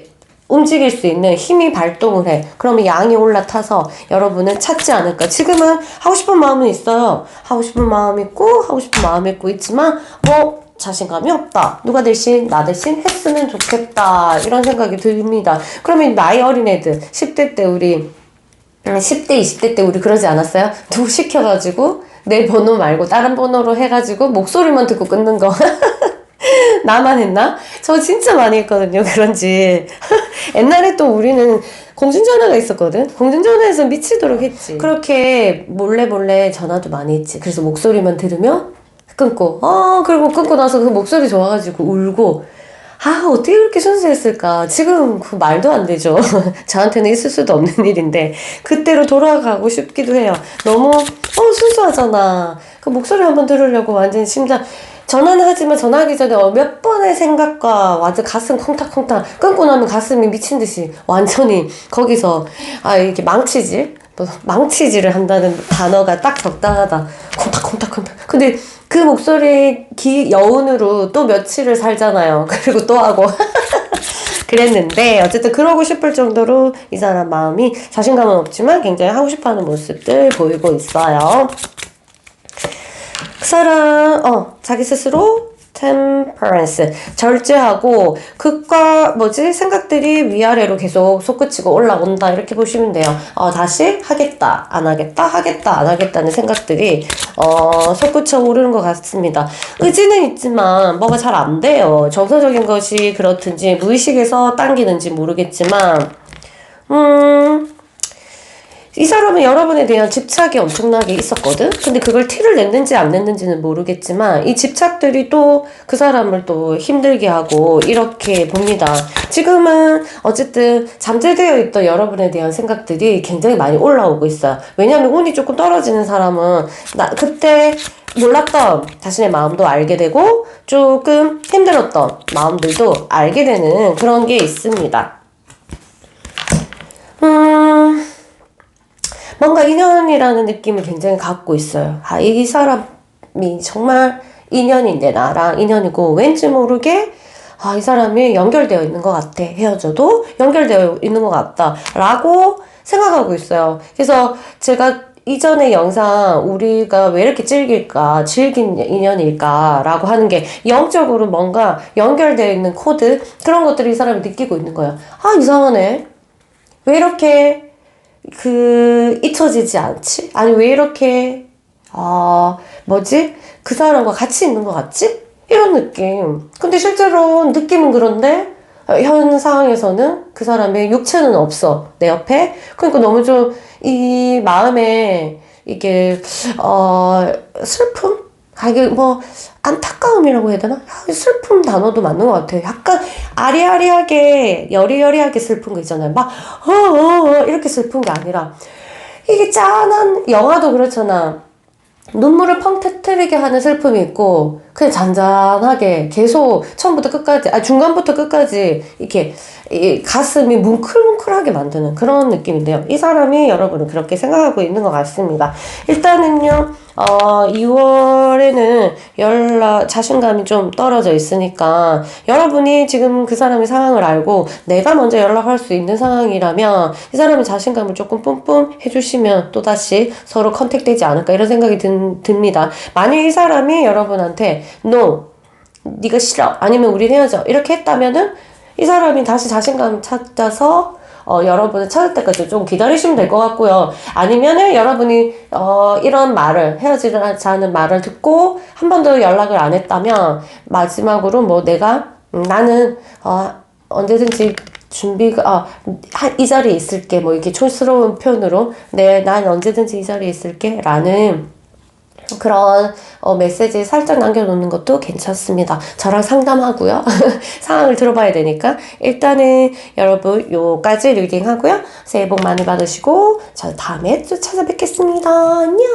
움직일 수 있는 힘이 발동을 해. 그러면 양이 올라타서 여러분은 찾지 않을까. 지금은 하고 싶은 마음은 있어요. 하고 싶은 마음 있고, 있지만, 자신감이 없다. 누가 나 대신 했으면 좋겠다. 이런 생각이 듭니다. 그러면 나이 어린 애들, 10대 때 20대 때 우리 그러지 않았어요? 누구 시켜가지고 내 번호 말고 다른 번호로 해가지고 목소리만 듣고 끊는 거. 나만 했나? 저 진짜 많이 했거든요. 그런지. 옛날에 또 우리는 공중전화가 있었거든. 공중전화에서 미치도록 했지. 그렇게 몰래 전화도 많이 했지. 그래서 목소리만 들으면 끊고, 그리고 끊고 나서 그 목소리 좋아가지고 울고, 아, 어떻게 그렇게 순수했을까? 지금 그 말도 안 되죠. 저한테는 있을 수도 없는 일인데, 그때로 돌아가고 싶기도 해요. 너무, 순수하잖아. 그 목소리 한번 들으려고 완전 심장, 전화는 하지만 전화하기 전에 몇 번의 생각과 완전 가슴 콩닥콩닥 끊고 나면 가슴이 미친 듯이 완전히 거기서, 이렇게 망치질? 또 망치질을 한다는 단어가 딱 적당하다. 콩닥콩닥콩닥. 근데 그 목소리 여운으로 또 며칠을 살잖아요. 그리고 또 하고. 그랬는데 어쨌든 그러고 싶을 정도로 이 사람 마음이 자신감은 없지만 굉장히 하고 싶어하는 모습들 보이고 있어요. 그 사람 자기 스스로 temperance 절제하고 극과 생각들이 위아래로 계속 솟구치고 올라온다 이렇게 보시면 돼요. 다시 하겠다 안 하겠다 하겠다 안 하겠다는 생각들이 솟구쳐 오르는 것 같습니다. 의지는 있지만 뭐가 잘 안 돼요. 정서적인 것이 그렇든지 무의식에서 당기는지 모르겠지만 이 사람은 여러분에 대한 집착이 엄청나게 있었거든? 근데 그걸 티를 냈는지 안 냈는지는 모르겠지만 이 집착들이 또 그 사람을 또 힘들게 하고 이렇게 봅니다. 지금은 어쨌든 잠재되어 있던 여러분에 대한 생각들이 굉장히 많이 올라오고 있어요. 왜냐면 운이 조금 떨어지는 사람은 그때 몰랐던 자신의 마음도 알게 되고 조금 힘들었던 마음들도 알게 되는 그런 게 있습니다. 뭔가 인연이라는 느낌을 굉장히 갖고 있어요. 이 사람이 정말 인연인데 나랑 인연이고 왠지 모르게 이 사람이 연결되어 있는 것 같아. 헤어져도 연결되어 있는 것 같다. 라고 생각하고 있어요. 그래서 제가 이전의 영상 우리가 왜 이렇게 질긴 인연일까 라고 하는 게 영적으로 뭔가 연결되어 있는 코드 그런 것들을 이 사람이 느끼고 있는 거예요. 이상하네. 왜 이렇게 잊혀지지 않지? 아니, 왜 이렇게, 그 사람과 같이 있는 것 같지? 이런 느낌. 근데 실제로 느낌은 그런데, 현 상황에서는 그 사람의 육체는 없어. 내 옆에. 그러니까 너무 좀, 이 마음에, 이게, 슬픔? 이게 안타까움이라고 해야 되나? 슬픔 단어도 맞는 것 같아요. 약간 아리아리하게, 여리여리하게 슬픈 거 있잖아요. 이렇게 슬픈 게 아니라, 이게 짠한, 영화도 그렇잖아. 눈물을 펑 터뜨리게 하는 슬픔이 있고, 그냥 잔잔하게 계속 처음부터 끝까지, 중간부터 끝까지, 이렇게, 이 가슴이 뭉클뭉클하게 만드는 그런 느낌인데요. 이 사람이 여러분은 그렇게 생각하고 있는 것 같습니다. 일단은요, 2월에는 자신감이 좀 떨어져 있으니까 여러분이 지금 그 사람의 상황을 알고 내가 먼저 연락할 수 있는 상황이라면 이 사람이 자신감을 조금 뿜뿜 해주시면 또다시 서로 컨택되지 않을까 이런 생각이 듭니다. 만약 이 사람이 여러분한테 No, 네가 싫어 아니면 우리 헤어져 이렇게 했다면은 이 사람이 다시 자신감 찾아서 여러분을 찾을 때까지 좀 기다리시면 될 것 같고요. 아니면은 여러분이 이런 말을 헤어지자는 말을 듣고 한 번 더 연락을 안 했다면 마지막으로 나는 언제든지 이 자리에 있을게 이렇게 촌스러운 표현으로 난 언제든지 이 자리에 있을게 라는 그런 메시지 살짝 남겨놓는 것도 괜찮습니다. 저랑 상담하고요. 상황을 들어봐야 되니까 일단은 여러분 요까지 리딩하고요. 새해 복 많이 받으시고 저 다음에 또 찾아뵙겠습니다. 안녕.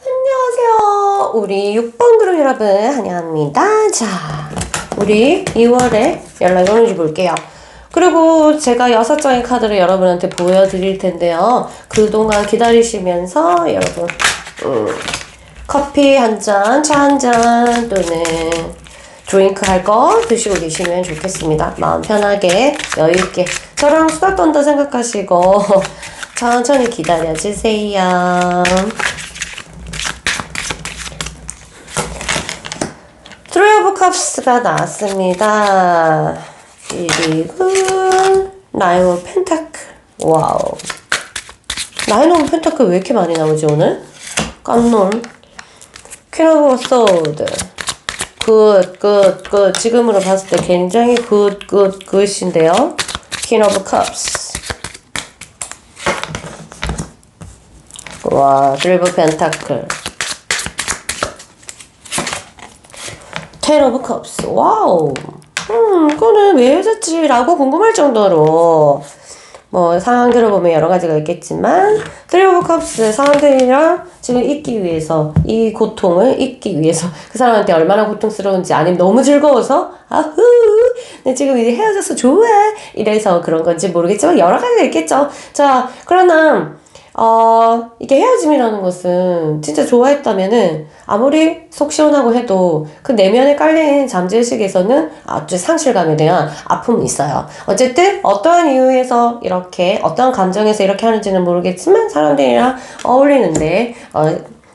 안녕하세요. 우리 6번 그룹 여러분 환영합니다. 자, 우리 2월에 연락이 오는지 볼게요. 그리고 제가 6장의 카드를 여러분한테 보여드릴 텐데요. 그동안 기다리시면서 여러분 커피 한 잔, 차 한 잔 또는 드링크 할 거 드시고 계시면 좋겠습니다. 마음 편하게 여유있게 저랑 수다 떤다 생각하시고 천천히 기다려주세요. Three of Cups가 나왔습니다. 그리고 Nine of Pentacles. 와우. Nine of Pentacles 왜 이렇게 많이 나오지 오늘? 깜놀. Queen of Swords. 굿. 지금으로 봤을 때 굉장히 굿인데요. King of Cups. 와, Three of Pentacles. Ten of Cups. 와우. 그거는 왜 헤어졌지? 라고 궁금할 정도로 뭐 상황들을 보면 여러 가지가 있겠지만 트리 오브 컵스 사람들이랑 지금 있기 위해서 이 고통을 잊기 위해서 그 사람한테 얼마나 고통스러운지 아니면 너무 즐거워서 아후 근데 지금 이제 헤어져서 좋아 이래서 그런 건지 모르겠지만 여러 가지가 있겠죠. 자 그러나 이게 헤어짐이라는 것은 진짜 좋아했다면은 아무리 속 시원하고 해도 그 내면에 깔린 잠재의식에서는 아주 상실감에 대한 아픔이 있어요. 어쨌든 어떠한 이유에서 이렇게 어떠한 감정에서 이렇게 하는지는 모르겠지만 사람들이랑 어울리는데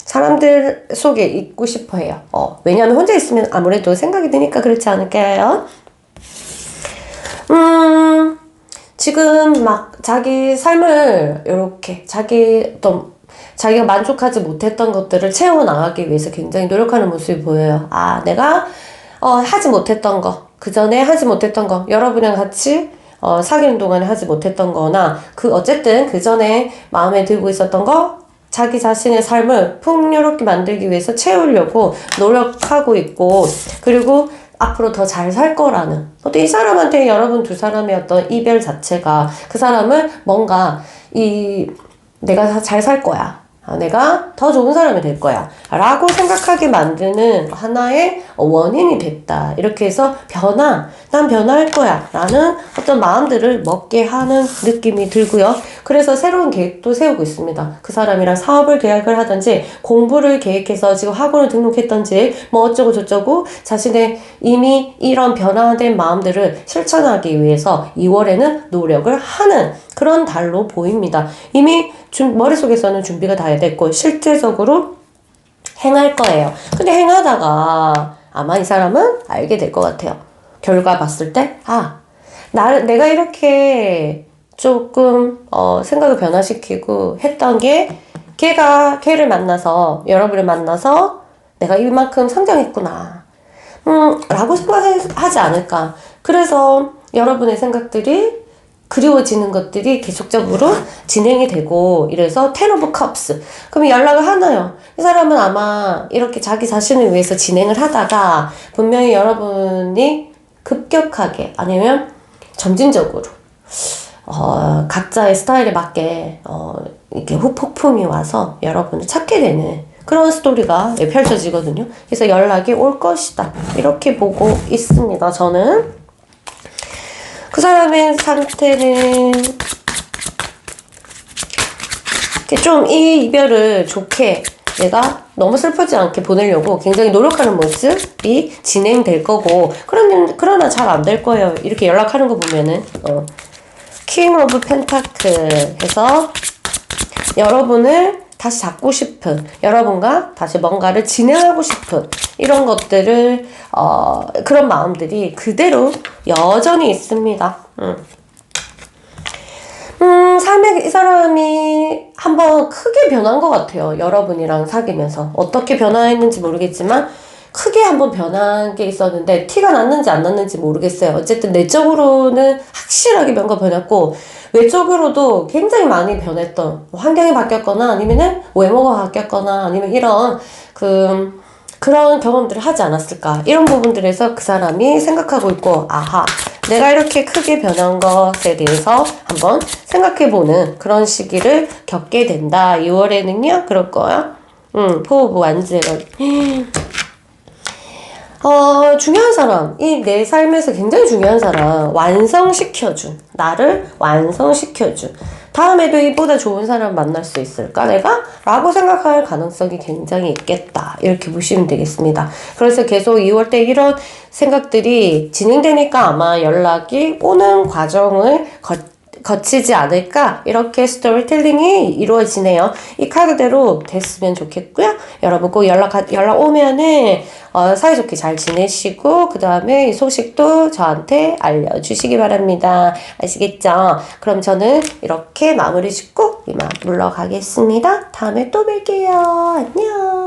사람들 속에 있고 싶어 해요. 왜냐하면 혼자 있으면 아무래도 생각이 드니까 그렇지 않을까요? 지금 막 자기 삶을 이렇게 자기가 만족하지 못했던 것들을 채워나가기 위해서 굉장히 노력하는 모습이 보여요. 내가 하지 못했던 거, 그 전에 하지 못했던 거, 여러분이랑 같이 사귀는 동안에 하지 못했던 거나 어쨌든 그 전에 마음에 들고 있었던 거 자기 자신의 삶을 풍요롭게 만들기 위해서 채우려고 노력하고 있고 그리고 앞으로 더 잘 살 거라는 이 사람한테 여러분 두 사람의 어떤 이별 자체가 그 사람을 뭔가 내가 잘 살 거야. 내가 더 좋은 사람이 될 거야. 라고 생각하게 만드는 하나의 원인이 됐다. 이렇게 해서 난 변화할 거야. 라는 어떤 마음들을 먹게 하는 느낌이 들고요. 그래서 새로운 계획도 세우고 있습니다. 그 사람이랑 사업을 계약을 하든지 공부를 계획해서 지금 학원을 등록했든지 뭐 어쩌고 저쩌고 자신의 이미 이런 변화된 마음들을 실천하기 위해서 2월에는 노력을 하는 그런 달로 보입니다. 이미 머릿속에서는 준비가 다 됐고 실제적으로 행할 거예요. 근데 행하다가 아마 이 사람은 알게 될 것 같아요. 결과 봤을 때 내가 이렇게 조금 생각을 변화시키고 했던 게 걔를 만나서 여러분을 만나서 내가 이만큼 성장했구나 라고 생각하지 않을까. 그래서 여러분의 생각들이 그리워지는 것들이 계속적으로 진행이 되고 이래서 텐 오브 컵스 그럼 연락을 하나요? 이 사람은 아마 이렇게 자기 자신을 위해서 진행을 하다가 분명히 여러분이 급격하게 아니면 점진적으로 각자의 스타일에 맞게 이렇게 후폭풍이 와서 여러분을 찾게 되는 그런 스토리가 펼쳐지거든요. 그래서 연락이 올 것이다 이렇게 보고 있습니다. 저는 그 사람의 상태는 좀 이 이별을 좋게 내가 너무 슬프지 않게 보내려고 굉장히 노력하는 모습이 진행될 거고 그러나 잘 안 될 거예요. 이렇게 연락하는 거 보면은 킹 오브 펜타클 해서 여러분을 다시 잡고 싶은 여러분과 다시 뭔가를 진행하고 싶은 이런 것들을 그런 마음들이 그대로 여전히 있습니다. 삶에 이 사람이 한번 크게 변한 것 같아요. 여러분이랑 사귀면서 어떻게 변화했는지 모르겠지만 크게 한번 변한 게 있었는데 티가 났는지 안 났는지 모르겠어요. 어쨌든 내적으로는 확실하게 뭔가 변했고 외적으로도 굉장히 많이 변했던 환경이 바뀌었거나 아니면은 외모가 바뀌었거나 아니면 이런 그런 경험들을 하지 않았을까 이런 부분들에서 그 사람이 생각하고 있고 내가 이렇게 크게 변한 것에 대해서 한번 생각해보는 그런 시기를 겪게 된다. 2월에는요 그럴 거야. 포브 완제가 중요한 사람, 내 삶에서 굉장히 중요한 사람, 나를 완성시켜준, 다음에도 이보다 좋은 사람 만날 수 있을까, 내가? 라고 생각할 가능성이 굉장히 있겠다. 이렇게 보시면 되겠습니다. 그래서 계속 2월 때 이런 생각들이 진행되니까 아마 연락이 오는 과정을 거치지 않을까 이렇게 스토리텔링이 이루어지네요. 이 카드대로 됐으면 좋겠고요. 여러분 꼭 연락 오면은 사이좋게 잘 지내시고 그 다음에 이 소식도 저한테 알려주시기 바랍니다. 아시겠죠? 그럼 저는 이렇게 마무리 짓고 이만 물러가겠습니다. 다음에 또 뵐게요. 안녕.